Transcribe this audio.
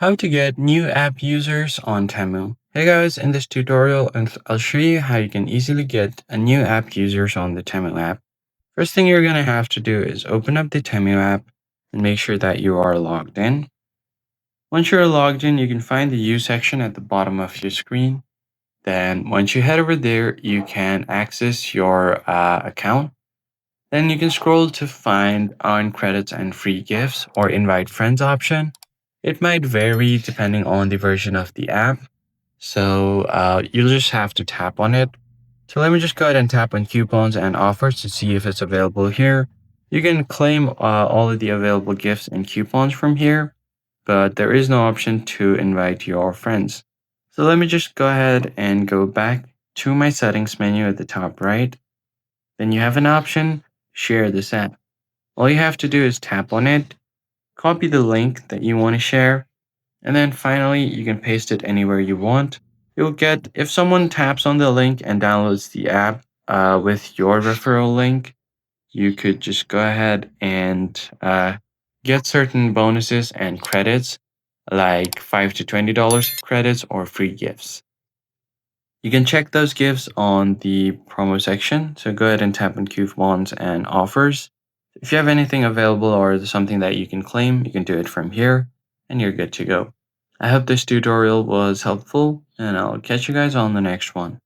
How to get new app users on Temu. Hey guys, in this tutorial, I'll show you how you can easily get a new app users on the Temu app. First thing you're going to have to do is open up the Temu app and make sure that you are logged in. Once you're logged in, you can find the U section at the bottom of your screen. Then once you head over there, you can access your account. Then you can scroll to find earn credits and free gifts or invite friends option. It might vary depending on the version of the app. So you'll just have to tap on it. So let me just go ahead and tap on coupons and offers to see if it's available here. You can claim all of the available gifts and coupons from here, but there is no option to invite your friends. So let me just go ahead and go back to my settings menu at the top right. Then you have an option, share this app. All you have to do is tap on it, copy the link that you want to share, and then finally you can paste it anywhere you want. You'll get, if someone taps on the link and downloads the app with your referral link, you could just go ahead and get certain bonuses and credits like $5 to $20 credits or free gifts. You can check those gifts on the promo section. So go ahead and tap on coupons and offers. If you have anything available or something that you can claim, you can do it from here and you're good to go. I hope this tutorial was helpful and I'll catch you guys on the next one.